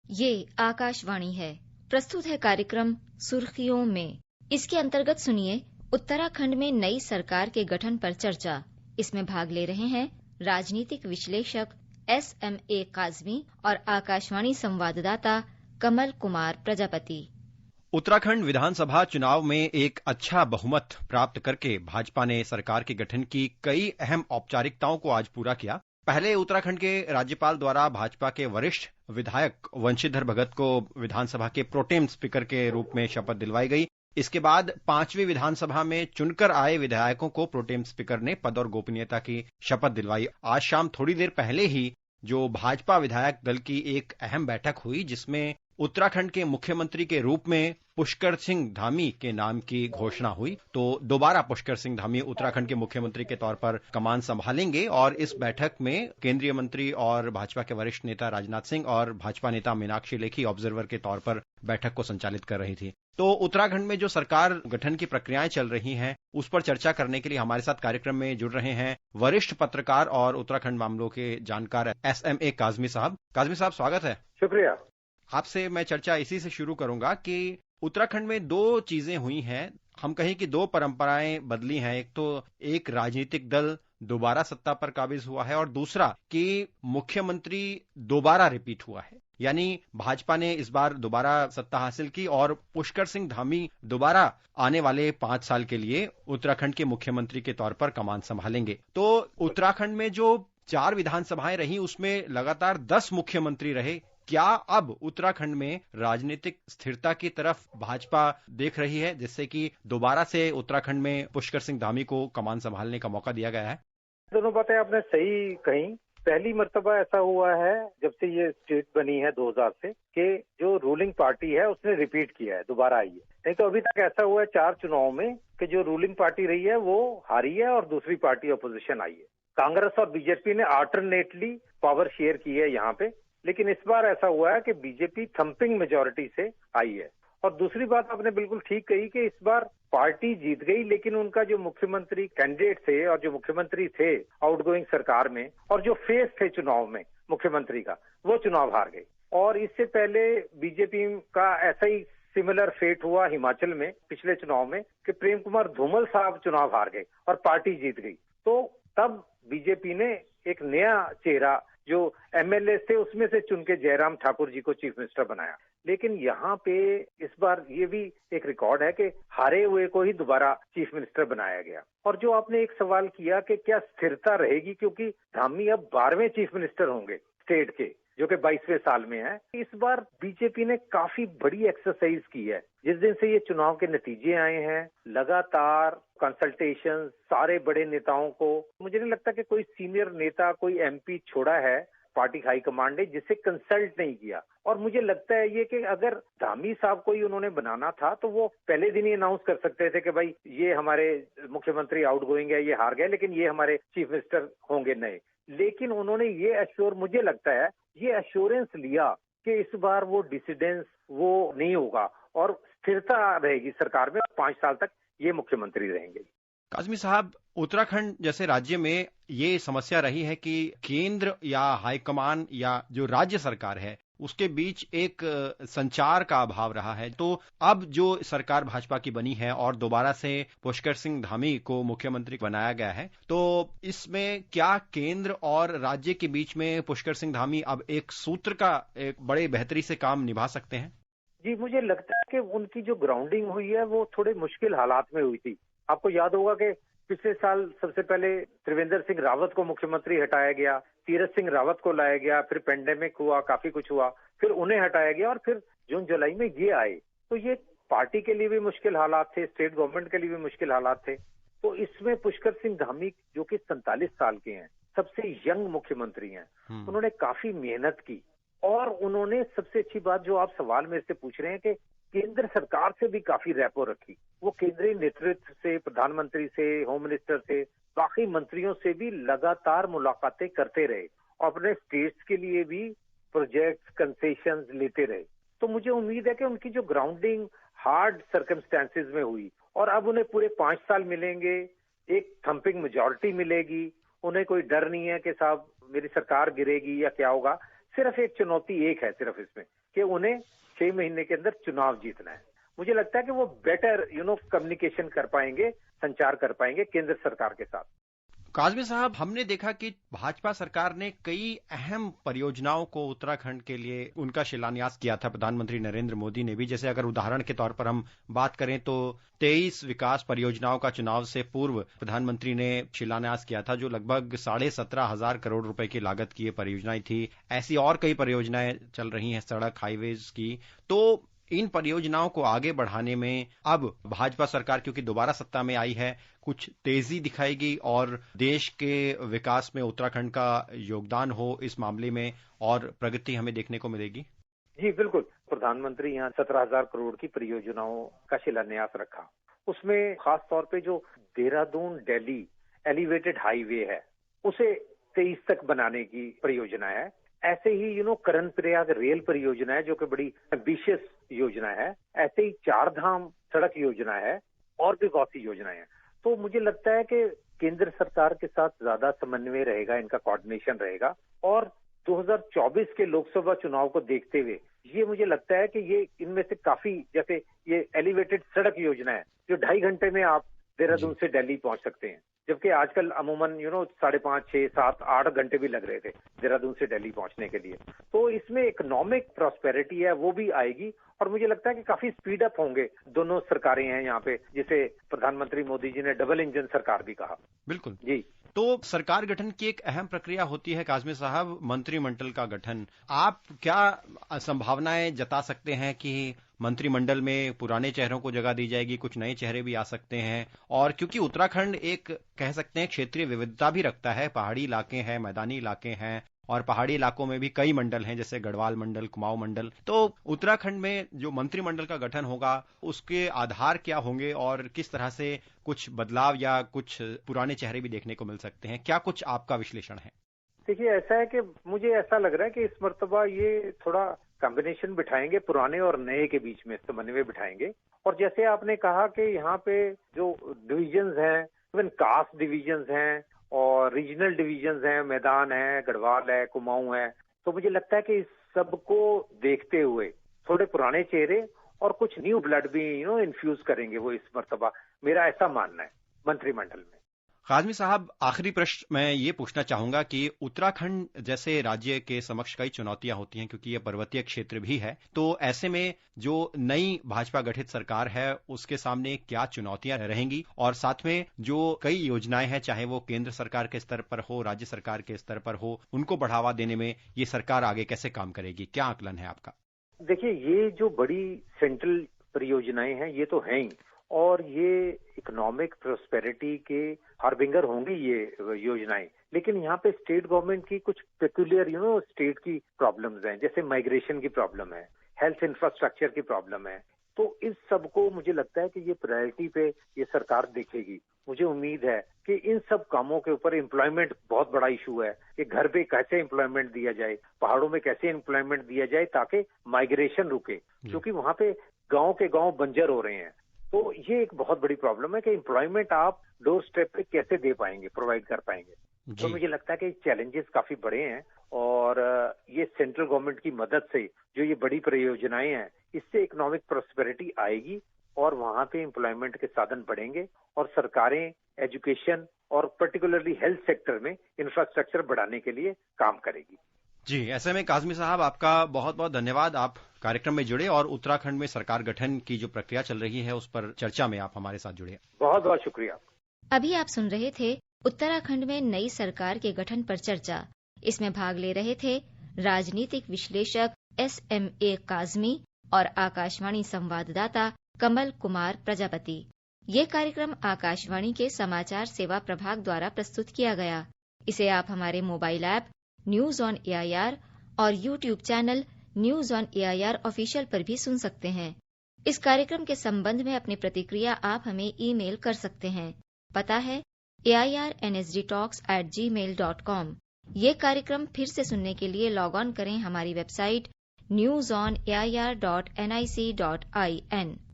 ये आकाशवाणी है। प्रस्तुत है कार्यक्रम सुर्खियों में। इसके अंतर्गत सुनिए उत्तराखंड में नई सरकार के गठन पर चर्चा। इसमें भाग ले रहे हैं राजनीतिक विश्लेषक SMA काजमी और आकाशवाणी संवाददाता कमल कुमार प्रजापति। उत्तराखंड विधानसभा चुनाव में एक अच्छा बहुमत प्राप्त करके भाजपा ने सरकार के गठन की कई अहम औपचारिकताओं को आज पूरा किया। पहले उत्तराखंड के राज्यपाल द्वारा भाजपा के वरिष्ठ विधायक वंशीधर भगत को विधानसभा के प्रोटेम स्पीकर के रूप में शपथ दिलवाई गई। इसके बाद 5वीं विधानसभा में चुनकर आए विधायकों को प्रोटेम स्पीकर ने पद और गोपनीयता की शपथ दिलवाई। आज शाम थोड़ी देर पहले ही जो भाजपा विधायक दल की एक अहम बैठक हुई, जिसमें उत्तराखंड के मुख्यमंत्री के रूप में पुष्कर सिंह धामी के नाम की घोषणा हुई। तो दोबारा पुष्कर सिंह धामी उत्तराखंड के मुख्यमंत्री के तौर पर कमान संभालेंगे और इस बैठक में केंद्रीय मंत्री और भाजपा के वरिष्ठ नेता राजनाथ सिंह और भाजपा नेता मीनाक्षी लेखी ऑब्जर्वर के तौर पर बैठक को संचालित कर रही थी। तो उत्तराखंड में जो सरकार गठन की प्रक्रियाएं चल रही हैं, उस पर चर्चा करने के लिए हमारे साथ कार्यक्रम में जुड़ रहे हैं वरिष्ठ पत्रकार और उत्तराखंड मामलों के जानकार SMA काजमी साहब। काजमी साहब, स्वागत है। शुक्रिया। आपसे मैं चर्चा इसी से शुरू करूंगा कि उत्तराखंड में दो चीजें हुई हैं। हम कहें कि दो परंपराएं बदली हैं। एक तो एक राजनीतिक दल दोबारा सत्ता पर काबिज हुआ है और दूसरा कि मुख्यमंत्री दोबारा रिपीट हुआ है। यानी भाजपा ने इस बार दोबारा सत्ता हासिल की और पुष्कर सिंह धामी दोबारा आने वाले 5 साल के लिए उत्तराखंड के मुख्यमंत्री के तौर पर कमान संभालेंगे। तो उत्तराखंड में जो 4 विधानसभाएं रही, उसमें लगातार 10 मुख्यमंत्री रहे। क्या अब उत्तराखंड में राजनीतिक स्थिरता की तरफ भाजपा देख रही है, जिससे कि दोबारा से उत्तराखंड में पुष्कर सिंह धामी को कमान संभालने का मौका दिया गया है? दोनों बातें आपने सही कही। पहली मर्तबा ऐसा हुआ है जब से ये स्टेट बनी है 2000 से, कि जो रूलिंग पार्टी है उसने रिपीट किया है, दोबारा आई है। नहीं तो अभी तक ऐसा हुआ है 4 चुनाव में कि जो रूलिंग पार्टी रही है वो हारी है और दूसरी पार्टी अपोजिशन आई है। कांग्रेस और बीजेपी ने अल्टरनेटली पावर शेयर की है यहाँ पे, लेकिन इस बार ऐसा हुआ है कि बीजेपी थंपिंग मेजॉरिटी से आई है। और दूसरी बात आपने बिल्कुल ठीक कही कि इस बार पार्टी जीत गई, लेकिन उनका जो मुख्यमंत्री कैंडिडेट थे और जो मुख्यमंत्री थे आउटगोइंग सरकार में और जो फेस थे चुनाव में मुख्यमंत्री का, वो चुनाव हार गए। और इससे पहले बीजेपी का ऐसा ही सिमिलर फेट हुआ हिमाचल में पिछले चुनाव में कि प्रेम कुमार धूमल साहब चुनाव हार गए और पार्टी जीत गई। तो तब बीजेपी ने एक नया चेहरा जो MLA थे उसमें से चुन के जयराम ठाकुर जी को चीफ मिनिस्टर बनाया। लेकिन यहाँ पे इस बार ये भी एक रिकॉर्ड है कि हारे हुए को ही दोबारा चीफ मिनिस्टर बनाया गया। और जो आपने एक सवाल किया कि क्या स्थिरता रहेगी, क्योंकि धामी अब 12वें चीफ मिनिस्टर होंगे स्टेट के, जो कि 22वें साल में है। इस बार बीजेपी ने काफी बड़ी एक्सरसाइज की है। जिस दिन से ये चुनाव के नतीजे आए हैं, लगातार कंसल्टेशन सारे बड़े नेताओं को, मुझे नहीं लगता कि कोई सीनियर नेता, कोई MP छोड़ा है पार्टी हाईकमांड ने जिससे कंसल्ट नहीं किया। और मुझे लगता है ये कि अगर धामी साहब को ही उन्होंने बनाना था तो वो पहले दिन ही अनाउंस कर सकते थे कि भाई ये हमारे मुख्यमंत्री आउटगोइंग है, ये हार गए, लेकिन ये हमारे चीफ मिनिस्टर होंगे नए। लेकिन उन्होंने ये मुझे लगता है ये एश्योरेंस लिया कि इस बार वो डिसिडेंस वो नहीं होगा और स्थिरता रहेगी सरकार में। 5 साल तक ये मुख्यमंत्री रहेंगे। काजमी साहब, उत्तराखंड जैसे राज्य में ये समस्या रही है कि केंद्र या हाईकमान या जो राज्य सरकार है उसके बीच एक संचार का अभाव रहा है। तो अब जो सरकार भाजपा की बनी है और दोबारा से पुष्कर सिंह धामी को मुख्यमंत्री बनाया गया है, तो इसमें क्या केंद्र और राज्य के बीच में पुष्कर सिंह धामी अब एक सूत्र का एक बड़े बेहतरी से काम निभा सकते हैं? जी, मुझे लगता है कि उनकी जो ग्राउंडिंग हुई है वो थोड़े मुश्किल हालात में हुई थी। आपको याद होगा कि पिछले साल सबसे पहले त्रिवेंद्र सिंह रावत को मुख्यमंत्री हटाया गया, तीरथ सिंह रावत को लाया गया, फिर पेंडेमिक हुआ, काफी कुछ हुआ, फिर उन्हें हटाया गया और फिर जून जुलाई में ये आए। तो ये पार्टी के लिए भी मुश्किल हालात थे, स्टेट गवर्नमेंट के लिए भी मुश्किल हालात थे। तो इसमें पुष्कर सिंह धामी जो कि 47 साल के हैं, सबसे यंग मुख्यमंत्री हैं, उन्होंने काफी मेहनत की। और उन्होंने सबसे अच्छी बात जो आप सवाल मेरे से पूछ रहे हैं कि केंद्र सरकार से भी काफी रैपो रखी। वो केंद्रीय नेतृत्व से, प्रधानमंत्री से, होम मिनिस्टर से, बाकी मंत्रियों से भी लगातार मुलाकातें करते रहे और अपने स्टेट्स के लिए भी प्रोजेक्ट्स, कंसेशंस लेते रहे। तो मुझे उम्मीद है कि उनकी जो ग्राउंडिंग हार्ड सर्कमस्टेंसेस में हुई और अब उन्हें पूरे 5 साल मिलेंगे, एक थंपिंग मेजॉरिटी मिलेगी, उन्हें कोई डर नहीं है कि साहब मेरी सरकार गिरेगी या क्या होगा। सिर्फ एक चुनौती एक है सिर्फ इसमें कि उन्हें 6 महीने के अंदर चुनाव जीतना है। मुझे लगता है कि वो बेटर कम्युनिकेशन कर पाएंगे, संचार कर पाएंगे केंद्र सरकार के साथ। काजमी साहब, हमने देखा कि भाजपा सरकार ने कई अहम परियोजनाओं को उत्तराखंड के लिए उनका शिलान्यास किया था, प्रधानमंत्री नरेंद्र मोदी ने भी। जैसे अगर उदाहरण के तौर पर हम बात करें तो 23 विकास परियोजनाओं का चुनाव से पूर्व प्रधानमंत्री ने शिलान्यास किया था, जो लगभग 17,500 करोड़ रुपए की लागत की ये परियोजनाएं थी। ऐसी और कई परियोजनाएं चल रही हैं सड़क, हाईवेज की। तो इन परियोजनाओं को आगे बढ़ाने में अब भाजपा सरकार क्योंकि दोबारा सत्ता में आई है, कुछ तेजी दिखाएगी और देश के विकास में उत्तराखंड का योगदान हो इस मामले में और प्रगति हमें देखने को मिलेगी। जी बिल्कुल, प्रधानमंत्री यहाँ 17,000 करोड़ की परियोजनाओं का शिलान्यास रखा। उसमें खास तौर पे जो देहरादून दिल्ली एलिवेटेड हाईवे है उसे 23 तक बनाने की परियोजना है। ऐसे ही करण प्रयाग रेल परियोजना है जो कि बड़ी एम्बिशियस योजना है। ऐसे ही 4 धाम सड़क योजना है और भी बहुत सी योजनाएं हैं। तो मुझे लगता है कि केंद्र सरकार के साथ ज्यादा समन्वय रहेगा, इनका कोऑर्डिनेशन रहेगा। और 2024 के लोकसभा चुनाव को देखते हुए ये मुझे लगता है कि ये इनमें से काफी, जैसे ये एलिवेटेड सड़क योजना है जो 2.5 घंटे में आप देहरादून से दिल्ली पहुंच सकते हैं, जबकि आजकल अमूमन 5.5, 6, 7, 8 घंटे भी लग रहे थे देहरादून से दिल्ली पहुंचने के लिए। तो इसमें इकोनॉमिक प्रॉस्पेरिटी है वो भी आएगी और मुझे लगता है कि काफी स्पीड अप होंगे। दोनों सरकारें हैं यहाँ पे, जिसे प्रधानमंत्री मोदी जी ने डबल इंजन सरकार भी कहा। बिल्कुल जी। तो सरकार गठन की एक अहम प्रक्रिया होती है काजमी साहब, मंत्रिमंडल का गठन। आप क्या संभावनाएं जता सकते हैं कि मंत्रिमंडल में पुराने चेहरों को जगह दी जाएगी, कुछ नए चेहरे भी आ सकते हैं? और क्योंकि उत्तराखंड एक कह सकते हैं क्षेत्रीय विविधता भी रखता है, पहाड़ी इलाके हैं, मैदानी इलाके हैं और पहाड़ी इलाकों में भी कई मंडल हैं जैसे गढ़वाल मंडल, कुमाऊं मंडल। तो उत्तराखंड में जो मंत्रिमंडल का गठन होगा उसके आधार क्या होंगे और किस तरह से कुछ बदलाव या कुछ पुराने चेहरे भी देखने को मिल सकते हैं? क्या कुछ आपका विश्लेषण है? देखिए, ऐसा है कि मुझे ऐसा लग रहा है कि इस मर्तबा ये थोड़ा कॉम्बिनेशन बिठाएंगे, पुराने और नए के बीच में समन्वय बिठाएंगे। और जैसे आपने कहा कि यहाँ पे जो डिविजन्स हैं, इवन कास्ट डिविजन्स हैं और रीजनल डिविजन्स हैं, मैदान है, गढ़वाल है, कुमाऊं है, तो मुझे लगता है कि इस सबको देखते हुए थोड़े पुराने चेहरे और कुछ न्यू ब्लड भी इन्फ्यूज करेंगे वो इस मर्तबा। मेरा ऐसा मानना है मंत्रिमंडल में। काजमी साहब, आखिरी प्रश्न मैं ये पूछना चाहूंगा कि उत्तराखंड जैसे राज्य के समक्ष कई चुनौतियां होती हैं क्योंकि यह पर्वतीय क्षेत्र भी है, तो ऐसे में जो नई भाजपा गठित सरकार है उसके सामने क्या चुनौतियां रहेंगी और साथ में जो कई योजनाएं हैं, चाहे वो केंद्र सरकार के स्तर पर हो, राज्य सरकार के स्तर पर हो, उनको बढ़ावा देने में ये सरकार आगे कैसे काम करेगी? क्या आकलन है आपका? देखिए, ये जो बड़ी सेंट्रल परियोजनाएं हैं ये तो हैं ही और ये इकोनॉमिक प्रोस्पेरिटी के हार्बिंगर होंगी ये योजनाएं। लेकिन यहाँ पे स्टेट गवर्नमेंट की कुछ पेक्यूलियर स्टेट की प्रॉब्लम्स हैं, जैसे माइग्रेशन की प्रॉब्लम है, हेल्थ इंफ्रास्ट्रक्चर की प्रॉब्लम है। तो इस सब को मुझे लगता है कि ये प्रायोरिटी पे ये सरकार देखेगी। मुझे उम्मीद है कि इन सब कामों के ऊपर एम्प्लॉयमेंट बहुत बड़ा इशू है कि घर पे कैसे एम्प्लॉयमेंट दिया जाए, पहाड़ों में कैसे एम्प्लॉयमेंट दिया जाए ताकि माइग्रेशन रुके, क्योंकि वहाँ पे गांव के गांव बंजर हो रहे हैं। तो ये एक बहुत बड़ी प्रॉब्लम है कि एम्प्लॉयमेंट आप डोर स्टेप पे कैसे दे पाएंगे, प्रोवाइड कर पाएंगे। तो मुझे लगता है कि चैलेंजेस काफी बड़े हैं और ये सेंट्रल गवर्नमेंट की मदद से जो ये बड़ी परियोजनाएं हैं इससे इकोनॉमिक प्रोस्पेरिटी आएगी और वहां पे एम्प्लॉयमेंट के साधन बढ़ेंगे और सरकारें एजुकेशन और पर्टिकुलरली हेल्थ सेक्टर में इंफ्रास्ट्रक्चर बढ़ाने के लिए काम करेगी। जी, ऐसे में काजमी साहब आपका बहुत बहुत धन्यवाद। आप कार्यक्रम में जुड़े और उत्तराखंड में सरकार गठन की जो प्रक्रिया चल रही है उस पर चर्चा में आप हमारे साथ जुड़े। बहुत बहुत शुक्रिया। अभी आप सुन रहे थे उत्तराखंड में नई सरकार के गठन पर चर्चा। इसमें भाग ले रहे थे राजनीतिक विश्लेषक SMA काजमी और आकाशवाणी संवाददाता कमल कुमार प्रजापति। ये कार्यक्रम आकाशवाणी के समाचार सेवा प्रभाग द्वारा प्रस्तुत किया गया। इसे आप हमारे mobile app news on AIR और YouTube channel news on AIR official पर भी सुन सकते हैं। इस कार्यक्रम के संबंध में अपनी प्रतिक्रिया आप हमें ईमेल कर सकते हैं। पता है airnsdtalks@gmail.com। ये कार्यक्रम फिर से सुनने के लिए लॉग ऑन करें हमारी वेबसाइट newsonair.nic.in।